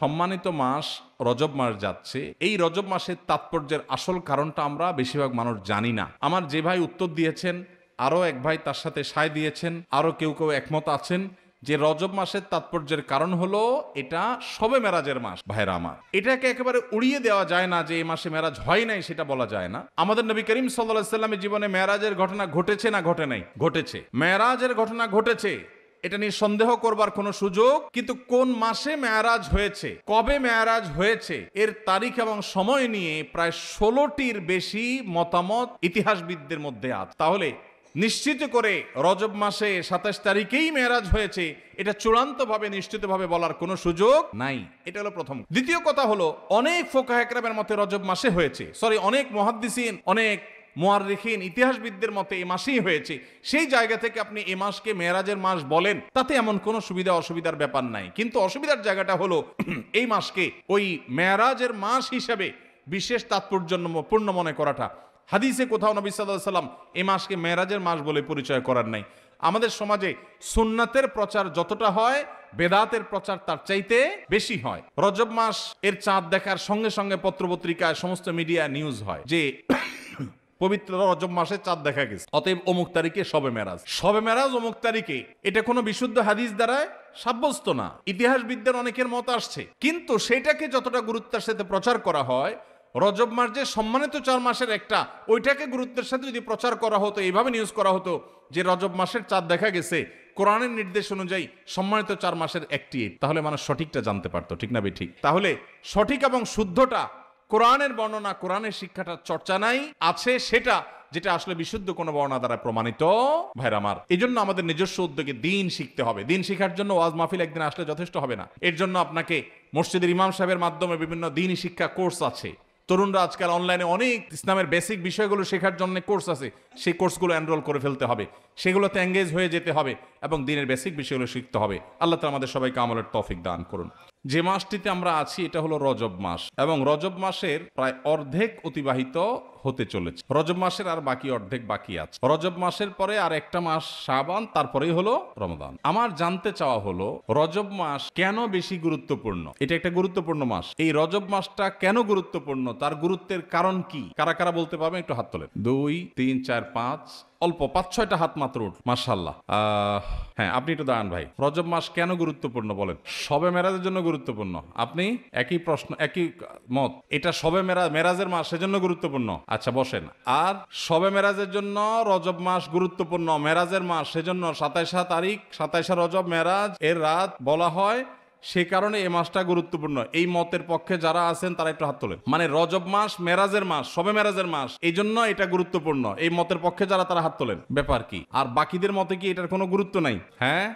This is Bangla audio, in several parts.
সম্মানিত মাস রজব মাস যাচ্ছে, এই রজব মাসের তাৎপর্যের আসল কারণটা আমরা বেশিরভাগ মানুষ জানি না। আমার যে ভাই উত্তর দিয়েছেন, আরো এক ভাই তার সাথে সায় দিয়েছেন, আরো কেউ কেউ একমত আছেন যে রজব মাসের তাৎপর্যের কারণ হলো এটা শবে মেরাজের মাস। ভাইরা আমার, এটাকে একেবারে উড়িয়ে দেওয়া যায় না যে এই মাসে মেরাজ হয় নাই, সেটা বলা যায় না। আমাদের নবী করিম সাল্লাল্লাহু আলাইহি সাল্লামের জীবনে মেরাজের ঘটনা ঘটেছে না ঘটে নাই? ঘটেছে। মেরাজের ঘটনা ঘটেছে, এটা নিয়ে সন্দেহ করবার কোনো সুযোগ, কিন্তু কোন মাসে মেরাজ হয়েছে, কবে মেরাজ হয়েছে, এর তারিখ এবং সময় নিয়ে প্রায় 16টির বেশি মতামত ইতিহাসবিদদের মধ্যে আছে। তাহলে নিশ্চিত করে রজব মাসে 27 তারিখেই মেরাজ হয়েছে এটা চূড়ান্তভাবে নিশ্চিতভাবে বলার কোনো সুযোগ নাই। এটা হলো প্রথম। দ্বিতীয় কথা হলো, অনেক ফুকাহা কেরামের মতে রজব মাসে হয়েছে, অনেক মুহাদ্দিসিন, অনেক মুআররিখিন, ইতিহাসবিদদের মতে এই মাসেই হয়েছে। সেই জায়গা থেকে আপনি এই মাসকে মেরাজের মাস বলেন, তাতে এমন কোনো সুবিধা অসুবিধার ব্যাপার নাই। কিন্তু অসুবিধার জায়গাটা হলো এই মাসকে ওই মেরাজের মাস হিসেবে বিশেষ তাৎপর্যপূর্ণ মনে করাটা। হাদিসে কোথাও নবী সাল্লাল্লাহু আলাইহি ওয়াসাল্লাম এই মাসকে মেরাজের মাস বলে পরিচয় করার নাই। আমাদের সমাজে সুন্নাতের প্রচার যতটা হয়, বেদাতের প্রচার তার চাইতে বেশি হয়। রজব মাস এর চাঁদ দেখার সঙ্গে সঙ্গে পত্রপত্রিকায়, সমস্ত মিডিয়া নিউজ হয় যে পবিত্র রজব মাসে চাঁদ দেখা গেছে, অতএব অমুক তারিখে শবে মেরাজ। শবে মেরাজ অমুক তারিখে, এটা কোনো বিশুদ্ধ হাদিস দ্বারা সাব্যস্ত না। ইতিহাসবিদদের অনেকের মত আসছে, কিন্তু সেটাকে যতটা গুরুত্বের সাথে প্রচার করা হয়, রজব মাস যে সম্মানিত 4 মাসের একটা, ওইটাকে গুরুত্বের সাথে যদি প্রচার করা হতো, এইভাবে নিউজ করা হতো যে রজব মাসের চাঁদ দেখা গেছে কোরআনের নির্দেশ অনুযায়ী সম্মানিত 4 মাসের একটি, তাহলে মানুষ সঠিকটা জানতে পারতো, ঠিক না ঠিক? তাহলে সঠিক এবং শুদ্ধটা, কোরআনের বর্ণনা, কোরআনের শিক্ষাটা চর্চা নাই, আছে সেটা যেটা আসলে বিশুদ্ধ কোনো বর্ণনা দ্বারা প্রমাণিত। ভাইরা আমার, এই জন্য আমাদের নিজস্ব উদ্যোগে দিন শিখতে হবে। দিন শিখার জন্য ওয়াজ মাহফিল একদিন আসলে যথেষ্ট হবে না। এর জন্য আপনাকে মসজিদের ইমাম সাহেবের মাধ্যমে বিভিন্ন দিনই শিক্ষা কোর্স আছে। তরুণরা আজকাল অনলাইনে অনেক ইসলামের বেসিক বিষয়গুলো শেখার জন্য কোর্স আছে, সেই কোর্সগুলো এনরোল করে ফেলতে হবে, সেগুলোতে এঙ্গেজ হয়ে যেতে হবে এবং দিনের বেসিক বিষয়গুলো শিখতে হবে। আল্লাহ তাআলা আমাদের সবাইকে আমলের তৌফিক দান করুন। যে মাসটিতে আমরা আছি এটা হলো রজব মাস, এবং রজব মাসের প্রায় অর্ধেক অতিবাহিত হতে চলেছে। রজব মাসের আর বাকি অর্ধেক বাকি আছে। রজব মাসের পরে আর একটা মাস শাবান, তারপরেই হলো রমাদান। আমার জানতে চাওয়া হলো রজব মাস কেন বেশি গুরুত্বপূর্ণ? এটা একটা গুরুত্বপূর্ণ মাস। এই রজব মাসটা কেন গুরুত্বপূর্ণ, তার গুরুত্বের কারণ কি? কারা কারা বলতে পারবেন? একটু হাত তোলেন। 2 3 4 5, অল্প 5-6টা হাত মাত্র উঠ। মাশাআল্লাহ। হ্যাঁ, আপনি একটু দাঁড়ান ভাই। রজব মাস কেন গুরুত্বপূর্ণ বলেন? শবে মেরাজের জন্য গুরুত্বপূর্ণ। আপনি একই প্রশ্ন, একই মত। এটা শবে মেরাজের মাস, সেজন্য গুরুত্বপূর্ণ। আচ্ছা বসেন। আর শবে মেরাজের জন্য রজব মাস গুরুত্বপূর্ণ, মেরাজের মাস, সেজন্য 27 তারিখ, 27 রজব মেরাজ এর রাত বলা হয়, সে কারণে এই মাসটা গুরুত্বপূর্ণ। এই মতের পক্ষে যারা আছেন তারা একটু হাত তোলেন। মানে রজব মাস মেরাজের মাস, শবে মেরাজের মাস, এই জন্য এটা গুরুত্বপূর্ণ। এই মতের পক্ষে যারা, তারা হাত তোলেন। ব্যাপার কি? আর বাকিদের মতে কি এটার কোনো গুরুত্ব নাই? হ্যাঁ,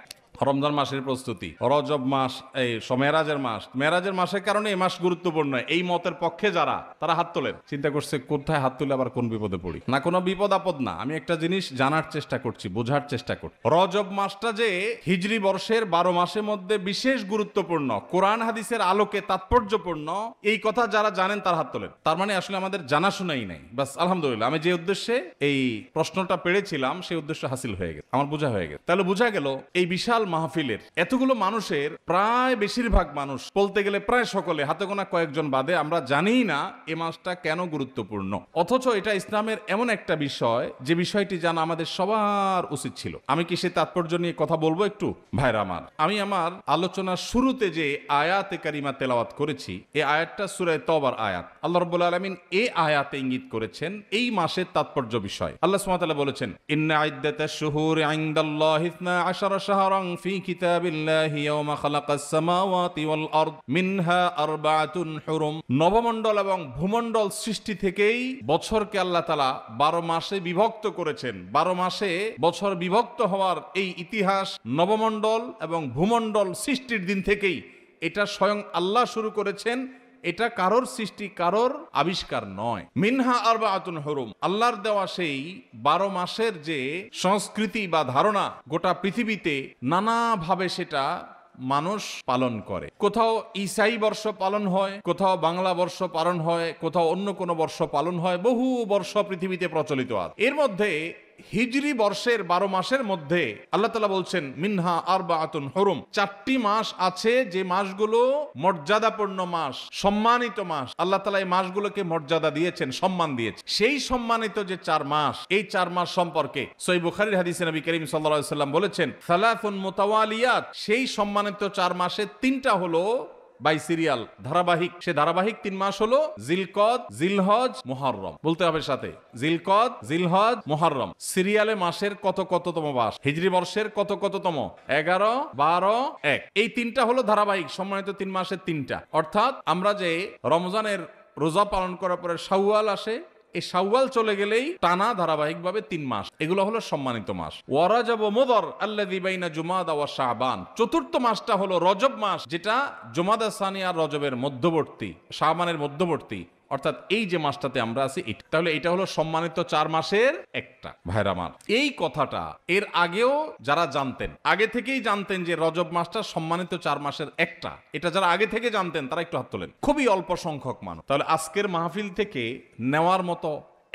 রমজান মাসের প্রস্তুতি, রজব মাস, এই মেরাজের মাস, মেরাজের মাসের কারণে এই মাস গুরুত্বপূর্ণ। এই মতের পক্ষে যারা, তারা হাত তোলেন। চিন্তা করছে কোথায় হাত তুলে আবার কোন বিপদে পড়ি। না, কোনো বিপদ আপদ না, আমি একটা জিনিস জানার চেষ্টা করছি, বোঝার চেষ্টা করছি। রজব মাসটা যে হিজরি বর্ষের 12 মাসের মধ্যে বিশেষ গুরুত্বপূর্ণ, কোরআন হাদিসের আলোকে তাৎপর্যপূর্ণ, এই কথা যারা জানেন তার হাত তোলেন। তার মানে আসলে আমাদের জানাশোনাই নাই। বাস আলহামদুলিল্লাহ, আমি যে উদ্দেশ্যে এই প্রশ্নটা পেড়েছিলাম সেই উদ্দেশ্য হাসিল হয়ে গেছে, আমার বোঝা হয়ে গেছে। তাহলে বোঝা গেল এই বিশাল মাহফিলের এতগুলো মানুষের প্রায় বেশিরভাগ মানুষ, বলতে গেলে প্রায় সকলে, হাতে গোনা কয়েকজন বাদে, আমরা জানিই না এ মাসটা কেন গুরুত্বপূর্ণ। অথচ এটা ইসলামের এমন একটা বিষয় যে বিষয়টি জানা আমাদের সবার উচিত ছিল। আমি কি সে তাৎপর্য নিয়ে কথা বলবো একটু? ভাইরা আমার, আমি আমার আলোচনার শুরুতে যে আয়াতে কারিমা তেলাওয়াত করেছি, এই আয়াতটা সূরা তওবার আয়াত। আল্লাহ রাব্বুল আলামিন এই আয়াতে ইঙ্গিত করেছেন এই মাসের তাৎপর্য বিষয়। আল্লাহ সুবহানাহু ওয়া তাআলা বলেছেন, ইন্না ইদ্দাতাশ শুহুরি ইনদাল্লাহি 12 শাহরান ফি কিতাবিল্লাহি ইয়াওমা খালাকাস সামাওয়াতি ওয়াল আরদ মিনহা আরবাআতুন হুরুম। নবমণ্ডল এবং ভূমণ্ডল সৃষ্টি থেকেই বছরকে আল্লাহ তাআলা 12 মাসে বিভক্ত করেছেন। 12 মাসে বছর বিভক্ত হওয়ার এই ইতিহাস নবমণ্ডল এবং ভূমণ্ডল সৃষ্টির দিন থেকেই এটা স্বয়ং আল্লাহ শুরু করেছেন। এটা কারোর সৃষ্টি, কারোর আবিষ্কার নয়। মিনহা আরবাআতুন হুরুম, আল্লাহর দেওয়া সেই 12 মাসের যে সংস্কৃতি বা ধারণা, গোটা পৃথিবীতে নানাভাবে সেটা মানুষ পালন করে। কোথাও ঈসাই বর্ষ পালন হয়, কোথাও বাংলা বর্ষ পালন হয়, কোথাও অন্য কোনো বর্ষ পালন হয়। বহু বর্ষ পৃথিবীতে প্রচলিত আছে। এর মধ্যে হিজরি বর্ষের 12 মাসের মধ্যে আল্লাহ তাআলা বলছেন মিনহা আরবাআতুন হুরুম, 4টি মাস আছে যে মাসগুলো মর্যাদাপূর্ণ মাস, সম্মানিত মাস। আল্লাহ তাআলা এই মাসগুলোকে মর্যাদা দিয়েছেন, সম্মান দিয়েছেন। সেই সম্মানিত যে 4 মাস, এই 4 মাস সম্পর্কে সহিহ বুখারীর হাদিসে নবী করিম সাল্লাল্লাহু আলাইহি ওয়াসাল্লাম বলেছেন সালাসুন মুতাওয়ালিয়াত, সেই সম্মানিত 4 মাসে 3টা হলো বাই সিরিয়াল, ধারাবাহিক। সে ধারাবাহিক 3 মাস হলো জিলকদ, জিলহজ, মুহররম। বলতে হবে সাথে, জিলকদ, জিলহজ, মুহররম। সিরিয়ালে মাসের কততম মাস, হিজরি বর্ষের কততম, 11, 12, 1। এই 3টা হলো ধারাবাহিক সম্মানিত 3 মাসের 3টা। অর্থাৎ আমরা যে রমজানের রোজা পালন করার পরে শাওয়াল আসে, এই শাওয়াল চলে গেলেই টানা ধারাবাহিকভাবে 3 মাস, এগুলো হলো সম্মানিত মাস। ওয়া রাজব মুদর আল্লাযী বাইনা জুমাদা ওয়া শাবান, চতুর্থ মাসটা হলো রজব মাস, যেটা জুমাদা সানি আর রজবের মধ্যবর্তী, শাবানের মধ্যবর্তী। অর্থাৎ এই যে মাসটাতে আমরা আছি, তাহলে এটা হলো সম্মানিত 4 মাসের একটা। ভাইরা আমার, এই কথাটা এর আগেও যারা জানতেন, আগে থেকেই জানতেন যে রজব মাসটা সম্মানিত 4 মাসের একটা, এটা যারা আগে থেকে জানতেন তারা একটু হাত তোলেন। খুবই অল্প সংখ্যক মানুষ। তাহলে আজকের মাহফিল থেকে নেওয়ার মতো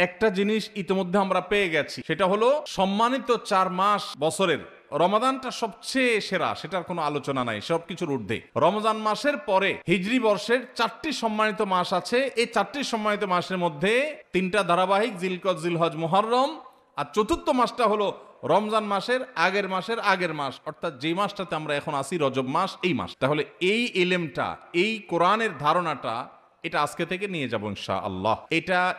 একটা জিনিস ইতিমধ্যে আমরা পেয়ে গেছি, সেটা হলো সম্মানিত 4 মাস বছরের রমাদানটা সবচেয়ে সেরা, সেটার কোনো আলোচনা নাই, সবকিছুর ঊর্ধ্বে। রমজান মাসের পরে হিজরি বর্ষের 4টি সম্মানিত মাস আছে। এই 4টি সম্মানিত মাসের মধ্যে 3টা ধারাবাহিক, জিলকদ, জিলহজ, মুহররম, আর চতুর্থ মাসটা হলো রমজান মাসের আগের মাস, অর্থাৎ যে মাসটাতে আমরা এখন আছি, রজব মাস, এই মাস। তাহলে এই ইলমটা, এই কোরআনের ধারণাটা, এটা আজকে থেকে নিয়ে যাব ইনশাআল্লাহ।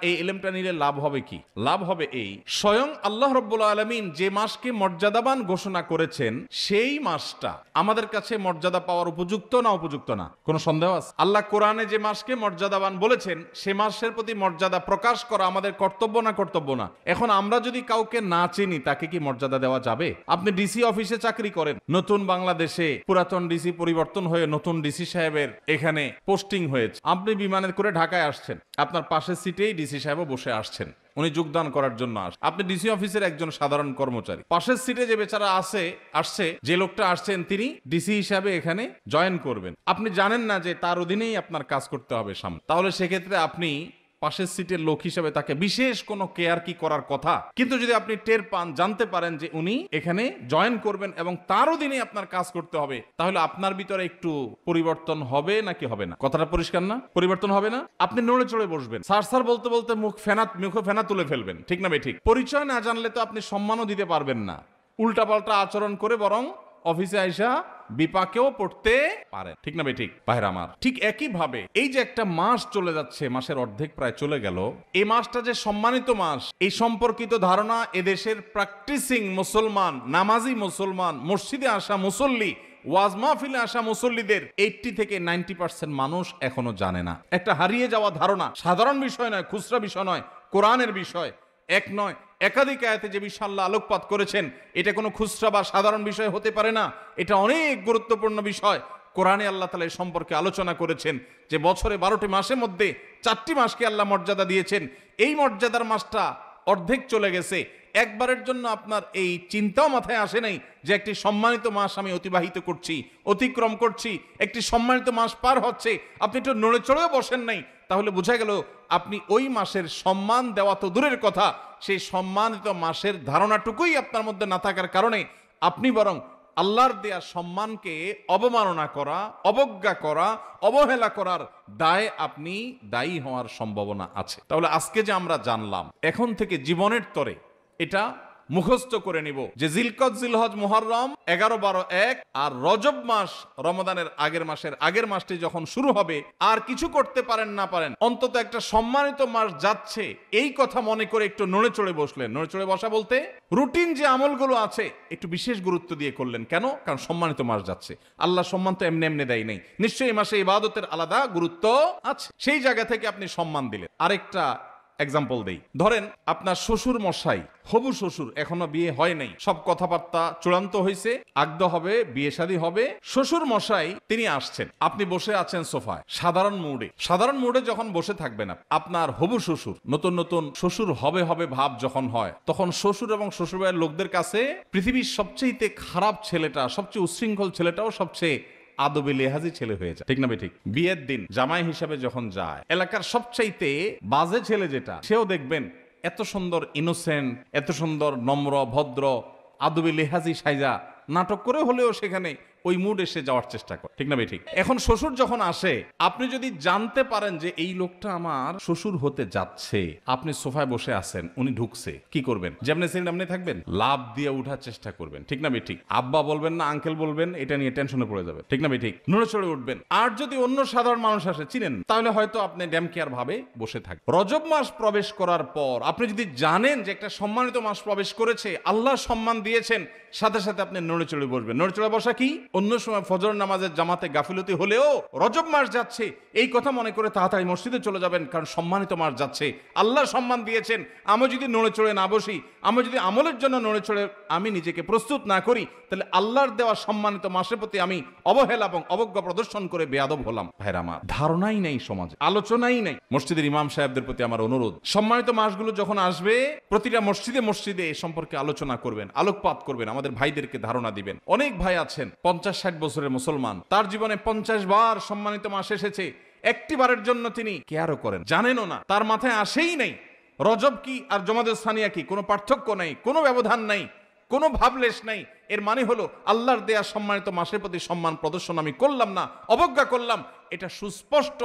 এই ইলমটা নিলে লাভ হবে কি? লাভ হবে এই, স্বয়ং আল্লাহ রাব্বুল আলামিন যে মাসকে মর্যাদাবান ঘোষণা করেছেন, সেই মাসটা আমাদের কাছে মর্যাদা পাওয়ার উপযুক্ত না উপযুক্ত না? কোনো সন্দেহ আছে? আল্লাহ কোরআনে যে মাসকে মর্যাদাবান বলেছেন, সে মাসের প্রতি মর্যাদা প্রকাশ করা আমাদের কর্তব্য না কর্তব্য না? এখন আমরা যদি কাউকে না চিনি, তাকে কি মর্যাদা দেওয়া যাবে? আপনি ডিসি অফিসে চাকরি করেন, নতুন বাংলাদেশে পুরাতন ডিসি পরিবর্তন হয়ে নতুন ডিসি সাহেবের এখানে পোস্টিং হয়েছে, আপনি বিমানের করে ঢাকায় আসছেন, আপনার পাশের সিটেই ডিসি সাহেবও বসে আসছেন, উনি যোগদান করার জন্য আসছেন। আপনি ডিসি অফিসের একজন সাধারণ কর্মচারী, পাশের সিটে যে বেচারা আসছে, যে লোকটা আসছেন, তিনি ডিসি হিসাবে এখানে জয়েন করবেন। আপনি জানেন না যে তার অধীনেই আপনার কাজ করতে হবে সামনে, তাহলে সেক্ষেত্রে আপনি পাশের সিটের লোক হিসেবে তাকে বিশেষ কোনো কেয়ার কি করার কথা। কিন্তু যদি আপনি টের পান, জানতে পারেন যে উনি এখানে জয়েন করবেন এবং তার অধীনে আপনার কাজ করতে হবে, তাহলে আপনার ভিতরে একটু পরিবর্তন হবে নাকি হবে না? কথাটা পরিষ্কার না? পরিবর্তন হবে না? আপনি নড়ে চড়ে বসবেন, স্যার বলতে বলতে মুখে ফেনা তুলে ফেলবেন, ঠিক না ভাই? ঠিক। পরিচয় না জানলে তো আপনি সম্মানও দিতে পারবেন না, উল্টাপাল্টা আচরণ করে বরং অফিসে আইসা বিপাকেও পড়তে পারেন, ঠিক না ভাই? ঠিক। ভাইরা আমার, ঠিক একই ভাবে এই যে একটা মাস চলে যাচ্ছে, মাসের অর্ধেক প্রায় চলে গেল, এই মাসটা যে সম্মানিত মাস, এই সম্পর্কিত ধারণা এদেশের প্র্যাকটিসিং মুসলমান, নামাজি মুসলমান, মসজিদে আসা মুসল্লি, ওয়াজ মাহফিলে আসা মুসল্লিদের 80 থেকে 90% মানুষ এখনো জানে না। একটা হারিয়ে যাওয়া ধারণা, সাধারণ বিষয় নয়, খুচরা বিষয় নয়, কোরআনের বিষয়। এক নয়, একাধিক আয়াতে যে বিষয় আল্লাহ আলোকপাত করেছেন, এটা কোনো খুচরা বা সাধারণ বিষয় হতে পারে না, এটা অনেক গুরুত্বপূর্ণ বিষয়। কোরআনে আল্লাহ তাআলা এই সম্পর্কে আলোচনা করেছেন যে বছরে 12টি মাসের মধ্যে 4টি মাসকে আল্লাহ মর্যাদা দিয়েছেন। এই মর্যাদার মাসটা অর্ধেক চলে গেছে, একবারের জন্য আপনার এই চিন্তাও মাথায় আসে নাই যে একটি সম্মানিত মাস আমি অতিক্রম করছি, একটি সম্মানিত মাস পার হচ্ছে, আপনি একটু নড়ে চড়েও বসেন নাই, তাহলে বোঝা গেল আপনি ওই মাসের সম্মান দেওয়া তো দূরের কথা, সেই সম্মানিত মাসের ধারণাটুকুই আপনার মধ্যে না থাকার কারণে আপনি বরং আল্লাহর দেয়া সম্মানকে অবমাননা করা, অবজ্ঞা করা, অবহেলা করার দায়ে আপনি দায়ী হওয়ার সম্ভাবনা আছে। তাহলে আজকে যে আমরা জানলাম, এখন থেকে জীবনের তরে এটা মুখস্থ করে নিব যে জিলকদ, জিলহজ, মুহররম 11, 12, 1 আর রজব মাস, রমাদানের আগের মাসটি যখন শুরু হবে, আর কিছু করতে পারেন না পারেন, অন্তত একটা সম্মানিত মাস যাচ্ছে, এই কথা মনে করে একটু নড়ে চড়ে বসলেন। নড়ে চড়ে বসা বলতে রুটিন যে আমলগুলো আছে একটু বিশেষ গুরুত্ব দিয়ে করলেন। কেন? কারণ সম্মানিত মাস যাচ্ছে। আল্লাহ সম্মান তো এমনি দেয় নাই, নিশ্চয়ই এই মাসে ইবাদতের আলাদা গুরুত্ব আছে, সেই জায়গা থেকে আপনি সম্মান দিলেন। আরেকটা এক্সাম্পল দেই, ধরেন আপনার শ্বশুর মশাই, হবু শ্বশুর, এখনো বিয়ে হয় নাই, সব কথাবার্তা চূড়ান্ত হয়েছে, আগদ হবে, বিয়ে শাদী হবে, শ্বশুর মশাই তিনি আসছেন, আপনি বসে আছেন সোফায় সাধারণ মুডে যখন বসে থাকবেন, আপনার হবু শ্বশুর, নতুন শ্বশুর হবে ভাব যখন হয়, তখন শ্বশুর এবং শ্বশুরবাড়ির লোকদের কাছে পৃথিবীর সবচেয়ে খারাপ ছেলেটা, সবচেয়ে উচ্ছৃঙ্খল ছেলেটাও সবচেয়ে আদবে লেহাজি ছেলে হয়ে যায়, ঠিক না? ঠিক। বিয়ের দিন জামাই হিসাবে যখন যায়, এলাকার সবচাইতে বাজে ছেলে যেটা, সেও দেখবেন এত সুন্দর ইনোসেন্ট, এত সুন্দর নম্র ভদ্র আদবে লেহাজি সাইজা নাটক করে হলেও সেখানে ওই মুড এসে যাওয়ার চেষ্টা করে, ঠিক না ভাই? ঠিক। এখন শ্বশুর যখন আসে, আপনি যদি জানতে পারেন যে এই লোকটা আমার শ্বশুর হতে যাচ্ছে, আপনি সোফায় বসে আছেন, উনি ঢুকছে, কি করবেন? যেমনি ছিলেন আপনি থাকবেন, লাভ দিয়ে উঠার চেষ্টা করবেন, ঠিক না ভাই? ঠিক। আব্বা বলবেন না আঙ্কেল বলবেন, এটা নিয়ে টেনশনে পড়ে যাবে, ঠিক না ভাই? ঠিক। নড়ে চড়ে উঠবেন। আর যদি অন্য সাধারণ মানুষ আসে, চিনেন, তাহলে হয়তো আপনি ড্যাম কেয়ার ভাবে বসে থাকবেন। রজব মাস প্রবেশ করার পর আপনি যদি জানেন যে একটা সম্মানিত মাস প্রবেশ করেছে, আল্লাহ সম্মান দিয়েছেন, সাথে সাথে আপনি নড়ে চড়ে বসবেন। নড়ে চড়ে বসা কি? অন্য সময় ফজর নামাজের জামাতে গাফিলতি হলেও রজব মাস যাচ্ছে এই কথা মনে করে তাড়াতাড়ি মসজিদে চলে যাবেন, কারণ সম্মানিত মাস যাচ্ছে, আল্লাহ সম্মান দিয়েছেন। আমি যদি নড়ে চড়ে না বসি, আমি যদি আমলের জন্য নড়ে চড়ে আমি নিজেকে প্রস্তুত না করি, তাহলে আল্লাহর দেওয়া সম্মানিত মাসের প্রতি আমি অবহেলা এবং অবজ্ঞা প্রদর্শন করে বেয়াদব হলাম। ভাইরা আমার, ধারণাই নেই সমাজে, আলোচনাই নেই। মসজিদের ইমাম সাহেবদের প্রতি আমার অনুরোধ, সম্মানিত মাসগুলো যখন আসবে প্রতিটা মসজিদে মসজিদে এ সম্পর্কে আলোচনা করবেন, আলোকপাত করবেন, আমাদের ভাইদেরকে ধারণা দিবেন। অনেক ভাই আছেন 50-60 বছরের মুসলমান, তার জীবনে 50 বার সম্মানিত মাস এসেছে, একটি বারের জন্য তিনি কেয়ারও করেন, জানেনও না, তার মাথায় আসেই নেই রজব কি আর জমাদুস সানিয়া কি, কোনো পার্থক্য নেই, কোনো ব্যবধান নেই, কোনো ভাবলেশ নেই। এর মানে হলো আল্লাহর দেয়া সম্মানিত মাসের প্রতি সম্মান প্রদর্শন আমি করলাম না, অবজ্ঞা করলাম। এটা সুস্পষ্ট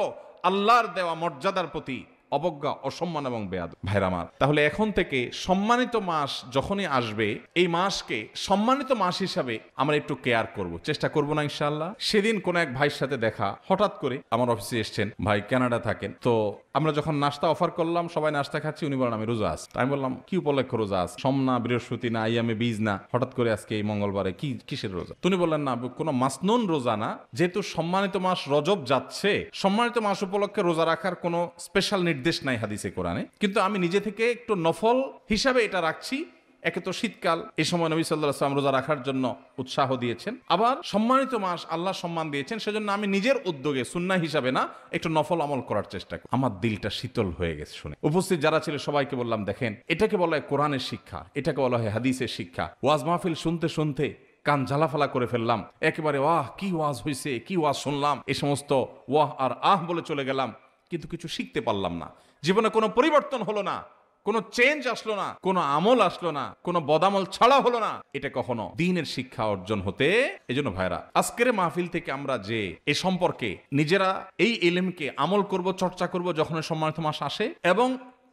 আল্লাহর দেওয়া মর্যাদার প্রতি অবজ্ঞা, অসম্মান এবং বেয়াদব। ভাইরা আমার, তাহলে এখন থেকে সম্মানিত মাস যখনই আসবে, এই মাসকে সম্মানিত মাস হিসাবে আমরা একটু কেয়ার করব, চেষ্টা করব না ইনশাআল্লাহ? সেদিন কোন এক ভাইয়ের সাথে দেখা, হঠাৎ করে আমার অফিসে এসছেন, ভাই কানাডা থাকেন। তো আমরা যখন নাস্তা অফার করলাম, সবাই নাস্তা খাচ্ছি, উনি বলেন আমি রোজা আছি। আমি বললাম কি উপলক্ষে রোজা আছে? সোম না, বৃহস্পতি না, আইয়ামে বীজ না, হঠাৎ করে আজকে এই মঙ্গলবারে কি কিসের রোজা? তিনি বললেন না, কোনো মাসনুন রোজা না, যেহেতু সম্মানিত মাস রজব যাচ্ছে, সম্মানিত মাস উপলক্ষে রোজা রাখার কোনো স্পেশাল নির্দেশ নাই হাদিসে কোরআনে, কিন্তু আমি নিজে থেকে একটু নফল হিসাবে এটা রাখছি। একে তো শীতকাল, এই সময় নবী সাল্লাল্লাহু আলাইহি ওয়াসাল্লাম রোজা রাখার জন্য উৎসাহ দিয়েছেন, আবার সম্মানিত মাস আল্লাহ সম্মান দিয়েছেন, সেজন্য আমি নিজের উদ্যোগে সুন্নাহ হিসাবে না, একটু নফল আমল করার চেষ্টা করি। আমার দিলটা শীতল হয়ে গেছে শুনে। উপস্থিত যারা ছিল সবাইকে বললাম, দেখেন, এটাকে বলা হয় কোরআনের শিক্ষা, এটাকে বলা হয় হাদিসের শিক্ষা। ওয়াজ মাহফিল শুনতে শুনতে কান ঝালাফালা করে ফেললাম, একেবারে ওয়াহ কি ওয়াজ হয়েছে, কি ওয়াজ শুনলাম, এই সমস্ত ওয়াহ আর আহ বলে চলে গেলাম, কিন্তু কিছু শিখতে পারলাম না। জীবনে কোনো পরিবর্তন হলো না, কোনো চেঞ্জ আসলো না, কোনো আমল আসলো না, কোনো বদামল ছাড়া হলো না। এটা কখনো দ্বীনের শিক্ষা অর্জন হতে। এজন্য ভাইরা, আজকের মাহফিল থেকে আমরা যে এ সম্পর্কে নিজেরা এই ইলমকে আমল করব, চর্চা করব যখন সম্মানিত মাস আসে, এবং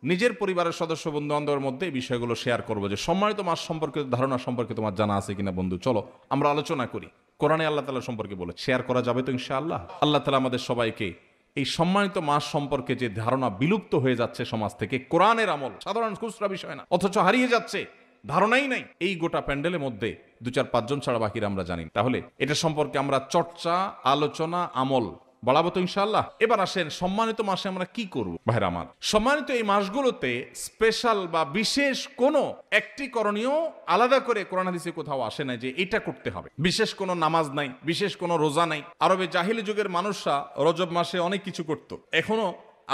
নিজের পরিবারের সদস্য বন্ধু বান্ধবের মধ্যে এই বিষয়গুলো শেয়ার করবো, যে সম্মানিত মাস সম্পর্কে ধারণা সম্পর্কে তোমার জানা আছে কিনা বন্ধু, চলো আমরা আলোচনা করি। কোরআনে আল্লাহ তাআলা সম্পর্কে বলে শেয়ার করা যাবে তো ইনশাআল্লাহ? আল্লাহ তাআলা আমাদের সবাইকে এই সম্মানিত মাস সম্পর্কে যে ধারণা বিলুপ্ত হয়ে যাচ্ছে সমাজ থেকে, কোরআনের আমল সাধারণ খুচরা বিষয় না, অথচ হারিয়ে যাচ্ছে, ধারণাই নাই, এই গোটা প্যান্ডেলের মধ্যে 2-4-5 জন ছাড়া বাকিরা আমরা জানি। তাহলে এটা সম্পর্কে আমরা চর্চা, আলোচনা, আমল বাড়াবো তো ইনশাআল্লাহ। এবার আসেন সম্মানিত মাসে আমরা কি করব। ভাইরা আমার, সম্মানিত এই মাসগুলোতে স্পেশাল বা বিশেষ কোনো একটি করণীয় আলাদা করে কোরআন হাদিসে কোথাও আসে না যে এটা করতে হবে। বিশেষ কোনো নামাজ নাই, বিশেষ কোনো রোজা নাই। আরবে জাহিলি যুগের মানুষরা রজব মাসে অনেক কিছু করত। এখনো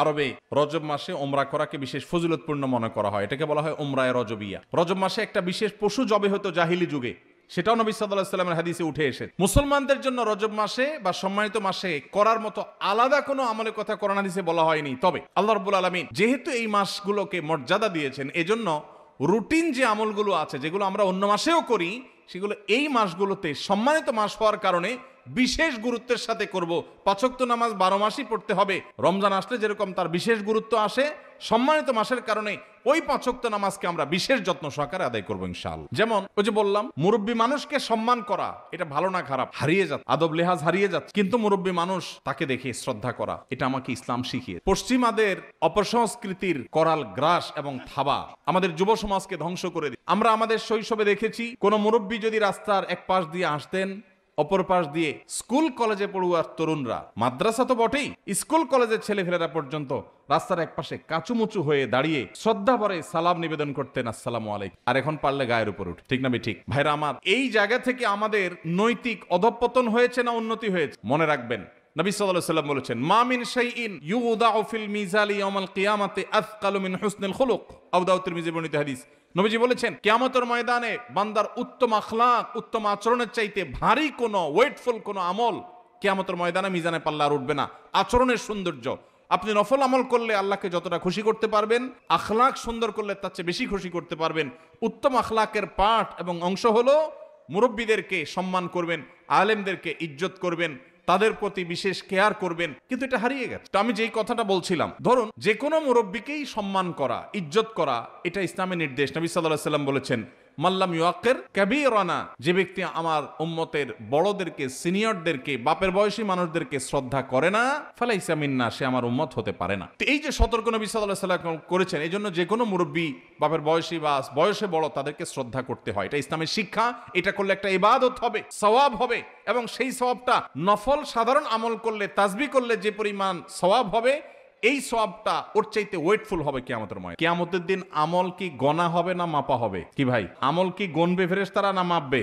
আরবে রজব মাসে ওমরা করাকে বিশেষ ফজিলতপূর্ণ মনে করা হয়, এটাকে বলা হয় ওমরায়ে রজবিয়া। রজব মাসে একটা বিশেষ পশু জবে হতো জাহিলি যুগে, সেটাও নবী সাল্লাল্লাহু আলাইহি ওয়াসাল্লামের হাদিসে উঠে এসে। মুসলমানদের জন্য রজব মাসে বা সম্মানিত মাসে করার মতো আলাদা কোনো আমলের কথা কোরআন হাদিসে বলা হয়নি। তবে আল্লাহ রাব্বুল আলামিন যেহেতু এই মাসগুলোকে মর্যাদা দিয়েছেন, এজন্য রুটিন যে আমলগুলো আছে, যেগুলো আমরা অন্য মাসেও করি, সেগুলো এই মাসগুলোতে সম্মানিত মাস হওয়ার কারণে বিশেষ গুরুত্বের সাথে করব। 5 ওয়াক্ত নামাজ 12 মাসই পড়তে হবে। রমজান আসলে যেরকম তার বিশেষ গুরুত্ব আসে, সম্মানিত মাসের কারণে ওই 5 ওয়াক্ত নামাজকে আমরা বিশেষ যত্ন সহকারে আদায় করবো ইনশাআল্লাহ। যেমন ওই যে বললাম, মুরব্বী মানুষকে সম্মান করা, এটা ভালো না খারাপ? হারিয়ে যাচ্ছে, আদব লেহাজ হারিয়ে যাচ্ছে, কিন্তু মুরব্বী মানুষ, তাকে দেখে শ্রদ্ধা করা, এটা আমাকে ইসলাম শিখিয়ে। পশ্চিমাদের অপসংস্কৃতির করাল গ্রাস এবং থাবা আমাদের যুব সমাজকে ধ্বংস করে দিই। আমরা আমাদের শৈশবে দেখেছি, কোন মুরব্বী যদি রাস্তার এক পাশ দিয়ে আসতেন, অপর পাশ দিয়ে স্কুল কলেজে পড়ুয়ার তরুণরা, মাদ্রাসা তো বটেই, স্কুল কলেজের ছেলেফেলেরা পর্যন্ত রাস্তার এক পাশে কাচুমুচু হয়ে দাঁড়িয়ে শ্রদ্ধা ভরে সালাম নিবেদন করতেন, আসসালামু আলাইকুম। আর এখন পারলে গায়ের উপর উঠে, ঠিক না ঠিক? ভাইরা আমার, এই জায়গা থেকে আমাদের নৈতিক অধঃপতন হয়েছে না উন্নতি হয়েছে? মনে রাখবেন, নবী সাল্লাল্লাহু আলাইহি ওয়াসাল্লাম বলেছেন, মা মিন শাইইন ইউদাউ ফিল মিজালি ইয়াউমাল কিয়ামাতি আথকালু মিন হুসনিল খুলুক। আবু দাউদ তিরমিজি বর্ণিত হাদিস। নবীজি বলেছেন, কিয়ামতের ময়দানে বান্দার উত্তম আখলাক, উত্তম আচরণের চাইতে ভারী কোনো ওয়েটফুল কোনো আমল কিয়ামতের ময়দানে মিজানে পাল্লা আর উঠবে না। আচরণের সৌন্দর্য, আপনি নফল আমল করলে আল্লাহকে যতটা খুশি করতে পারবেন, আখলাক সুন্দর করলে তার চেয়ে বেশি খুশি করতে পারবেন। উত্তম আখলাকের পাঠ এবং অংশ হলো মুরব্বীদেরকে সম্মান করবেন, আলেমদেরকে ইজ্জত করবেন, তাদের প্রতি বিশেষ কেয়ার করবেন। কিন্তু এটা হারিয়ে গেছে। তো আমি যেই কথাটা বলছিলাম, ধরুন যে কোনো মুরব্বীকেই সম্মান করা, ইজ্জত করা, এটা ইসলামের নির্দেশ। নবী সাল্লাল্লাহু আলাইহি ওয়াসাল্লাম বলেছেন, মাল্লাম ইউআক্কির কাবীরানা, যে ব্যক্তি আমার উম্মতের বড়দেরকে, সিনিয়রদেরকে, বাপের বয়সী মানুষদেরকে শ্রদ্ধা করে না, ফালাইসা মিন্না, সে আমার উম্মত হতে পারে না। তো এই যে সতর্ক নবী সাল্লাল্লাহু আলাইহি ওয়াসাল্লাম করেছেন, এই জন্য যে কোনো মুরব্বী, বাপের বয়সী বা বয়সে বড়, তাদেরকে শ্রদ্ধা করতে হয়। এটা ইসলামের শিক্ষা। এটা করলে একটা ইবাদত হবে, সওয়াব হবে, এবং সেই সওয়াবটা নফল সাধারণ আমল করলে, তাসবিহ করলে যে পরিমাণ সওয়াব হবে, এই সওয়াবটা ওর চাইতে ওয়েটফুল হবে কিয়ামতের ময়দানে। কিয়ামতের দিন আমল কি গণা হবে না মাপা হবে? কি ভাই, আমল কি গণবে ফেরেশতারা না মাপবে?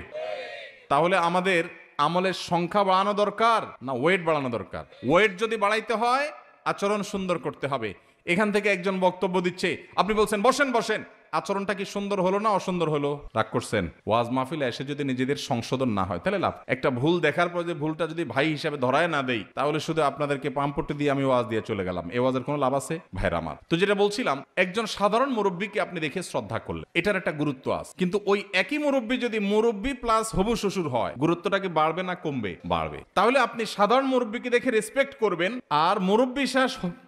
তাহলে আমাদের আমলের সংখ্যা বাড়ানো দরকার না ওয়েট বাড়ানো দরকার? ওয়েট যদি বাড়াইতে হয়, আচরণ সুন্দর করতে হবে। এখান থেকে একজন বক্তব্য দিচ্ছে, আপনি বলছেন বসেন বসেন, আচরণটা কি সুন্দর হলো না অসুন্দর হলো? রাগ করছেন? ওয়াজ মাহফিলে এসে যদি নিজেদের সংশোধন না হয় তাহলে লাভ। একটা ভুল দেখার পর যে ভুলটা যদি ভাই হিসাবে ধরায় না দেই, তাহলে শুধু আপনাদেরকে পাম্পটি দিয়ে আমি ওয়াজ দিয়ে চলে গেলাম। এই ওয়াজের কোনো লাভ আছে? ভাইরা আমার, তো যেটা বলছিলাম, একজন সাধারণ মুরব্বীকে আপনি দেখে শ্রদ্ধা করলেন, এটার একটা গুরুত্ব আছে। কিন্তু ওই একই মুরব্বী যদি মুরব্বী প্লাস হবু শ্বশুর হয়, গুরুত্বটা কি বাড়বে না কমবে? বাড়বে। তাহলে আপনি সাধারণ মুরব্বীকে দেখে রেসপেক্ট করবেন, আর মুরব্বী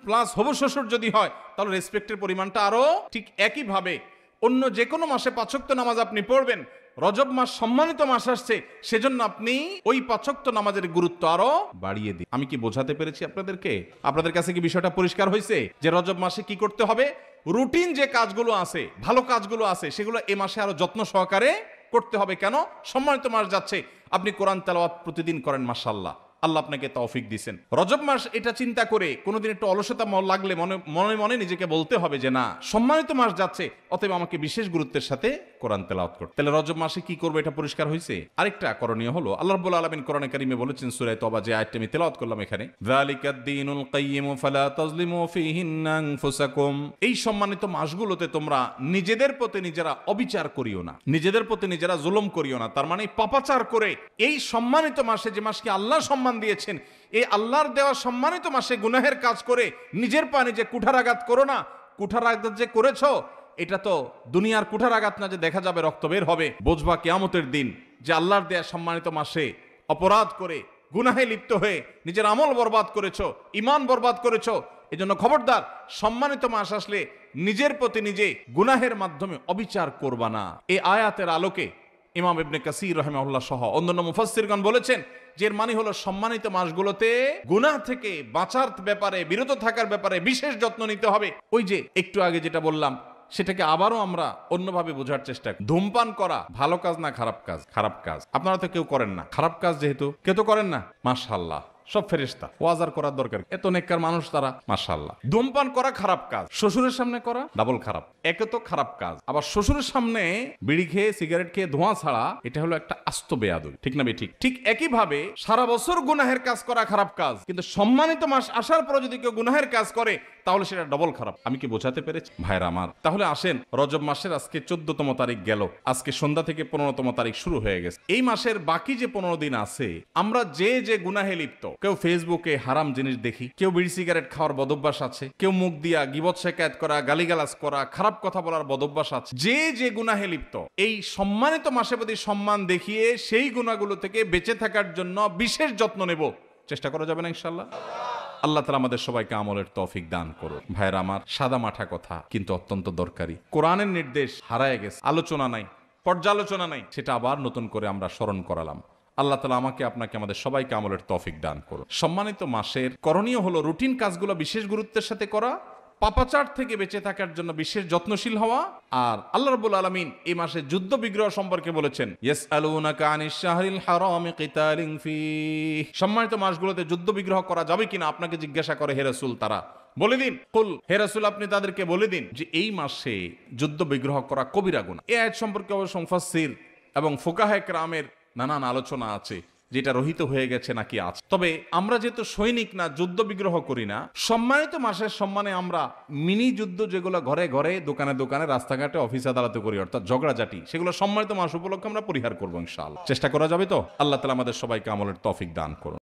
প্লাস হবু শ্বশুর যদি হয়, তাহলে রেসপেক্টের পরিমাণটা আরো ঠিক একইভাবে। অন্য যে কোনো মাসে 5 ওয়াক্ত নামাজ আপনি পড়বেন, রজব মাস সম্মানিত মাস আসছে, সেজন্য আপনি ওই 5 ওয়াক্ত নামাজের গুরুত্ব আরো বাড়িয়ে দিন। আমি কি বোঝাতে পেরেছি আপনাদেরকে? আপনাদের কাছে কি বিষয়টা পরিষ্কার হয়েছে যে রজব মাসে কি করতে হবে? রুটিন যে কাজগুলো আছে, ভালো কাজগুলো আছে, সেগুলো এ মাসে আরো যত্ন সহকারে করতে হবে। কেন? সম্মানিত মাস যাচ্ছে, আপনি কোরআন তেলাওয়াত প্রতিদিন করেন, মাশাআল্লাহ, আল্লাহ আপনাকে তৌফিক দিয়েছেন। রজব মাস এটা চিন্তা করে কোনোদিন একটু অলসতা লাগলে মনে মনে নিজেকে বলতে হবে যে না, সম্মানিত মাস যাচ্ছে, অতএব আমাকে বিশেষ গুরুত্বের সাথে কোরআন তেলাওয়াত করতে। তাহলে রজব মাসে কি করবে এটা পরিষ্কার হয়েছে। আরেকটা করণীয় হলো, আল্লাহ রাব্বুল আলামিন কোরআনে কারিমে বলেছেন সূরা তওবা, যে আয়াতটা আমি তেলাওয়াত করলাম এখানে, যালিকাদ দীনুল কাইয়্যিম ফালা তাজলিমু ফীহিন্না আনফুসাকুম, এই সম্মানিত মাসগুলোতে তোমরা নিজেদের প্রতি নিজেরা অবিচার করিও না, নিজেদের প্রতি নিজেরা জুলুম করিও না। তার মানে পাপাচার করে এই সম্মানিত মাসে, যে মাসকে আল্লাহ সম্মান দিয়েছেন, এই আল্লাহর দেওয়া সম্মানিত মাসে গুনাহের কাজ করে নিজের পা নিজে কুঠারাঘাত করো না। কুঠারাঘাত যে করেছো, এটা তো দুনিয়ার কুঠারাঘাত না যে দেখা যাবে রক্ত বের হবে। বুঝবা কিয়ামতের দিন যে আল্লাহর দেয়া সম্মানিত মাসে অপরাধ করে, গুনাহে লিপ্ত হয়ে নিজের আমল বরবাদ করেছো, ঈমান বরবাদ করেছো। এজন্য খবরদার, সম্মানিত মাস আসলে নিজের প্রতি নিজে গুনাহের মাধ্যমে অবিচার করবা না। এই আয়াতের আলোকে ইমাম ইবনে কাসির রাহিমাহুল্লাহ সহ অন্যান্য মুফাসসিরগণ বলেছেন যে এর মানে হলো সম্মানিত মাসগুলোতে গুনাহ থেকে বাঁচার ব্যাপারে, বিরত থাকার ব্যাপারে বিশেষ যত্ন নিতে হবে। ওই যে একটু আগে যেটা বললাম, সেটাকে আবারও আমরা অন্যভাবে বোঝার চেষ্টা করি। ধূমপান করা ভালো কাজ না খারাপ কাজ? খারাপ কাজ। আপনারা তো কেউ করেন না খারাপ কাজ, যেহেতু কেউ তো করেন না, মাশাআল্লাহ, সব ফেরেশতা, ওয়াজার করার দরকার, এত নেককার মানুষ তারা, মাশাআল্লাহ। ধূমপান করা খারাপ কাজ, শ্বশুরের সামনে করা ডাবল খারাপ। একে তো খারাপ কাজ, আবার শ্বশুরের সামনে বিড়ি খেয়ে, সিগারেট খেয়ে ধোঁয়া ছাড়া, এটা হলো একটা আস্ত বেয়াদবি, ঠিক না ঠিক? ঠিক একইভাবে সারা বছর গুনাহের কাজ করা খারাপ কাজ, কিন্তু সম্মানিত মাস আসার পর যদি কেউ গুনাহের কাজ করে, তাহলে সেটা ডবল খারাপ। আমি কি বোঝাতে পেরেছি ভাইরা আমার? তাহলে আসেন, রজব মাসের আজকে 14তম তারিখ গেল, আজকে সন্ধ্যা থেকে 15তম তারিখ শুরু হয়ে গেছে। এই মাসের বাকি যে 15 দিন আছে, আমরা যে যে গুনাহে লিপ্ত, কেউ ফেসবুকে হারাম জিনিস দেখি, কেউ বিড়ি সিগারেট খাওয়ার বদভ্যাস আছে, কেউ মুখ দিয়া গীবত শিকায়াত করা, গালিগালাজ করা, খারাপ কথা বলার বদভ্যাস আছে, যে যে গুনাহে লিপ্ত, এই সম্মানিত মাসের প্রতি সম্মান দেখিয়ে সেই গুনাহগুলো থেকে বেঁচে থাকার জন্য বিশেষ যত্ন নেব। চেষ্টা করা যাবে না ইনশাআল্লাহ? আল্লাহ তাআলা আমাদের সবাইকে আমলের তৌফিক দান করুন। ভাইরা আমার, সাদা মাঠা কথা কিন্তু অত্যন্ত দরকারি। কোরআনের নির্দেশ হারায় গেছে, আলোচনা নাই, পর্যালোচনা নাই, সেটা আবার নতুন করে আমরা স্মরণ করালাম। আল্লাহ তাআলা আমাকে, আপনাকে, আমাদের সবাইকে আমলের তৌফিক দান করুন। সম্মানিত মাসের করণীয় হলো রুটিন কাজগুলো বিশেষ গুরুত্বের সাথে করা, পাপাচার থেকে বেঁচে থাকার জন্য বিশেষ যত্নশীল হওয়া। আর আল্লাহ রাব্বুল আলামিন এই মাসে যুদ্ধ বিগ্রহ সম্পর্কে বলেছেন, ইয়াসআলুনাকা আনিশ শাহরিল হারামি কিতালিন ফীহ, সম্মানিত মাসগুলোতে যুদ্ধ বিগ্রহ করা যাবে কিনা আপনাকে জিজ্ঞাসা করে হে রাসূল, তারা বলে দিন, কুল, হে রাসূল আপনি তাদেরকে বলে দিন যে এই মাসে যুদ্ধ বিগ্রহ করা কবিরা গুনাহ। এই আয়াত সম্পর্কে অবশ্য মুফাসসির এবং ফুকাহায়ে কেরামের নানান আলোচনা আছে, যেটা রহিত হয়ে গেছে নাকি আছে। তবে আমরা যেহেতু সৈনিক না, যুদ্ধ বিগ্রহ করি না, সম্মানিত মাসের সম্মানে আমরা মিনি যুদ্ধ যেগুলো ঘরে ঘরে, দোকানে দোকানে, রাস্তাঘাটে, অফিস আদালতে করি, অর্থাৎ ঝগড়াঝাটি, সেগুলো সম্মানিত মাস উপলক্ষে আমরা পরিহার করবো ইনশাআল্লাহ। চেষ্টা করা যাবে তো? আল্লাহ তাআলা আমাদের সবাইকে আমলের তৌফিক দান করুন।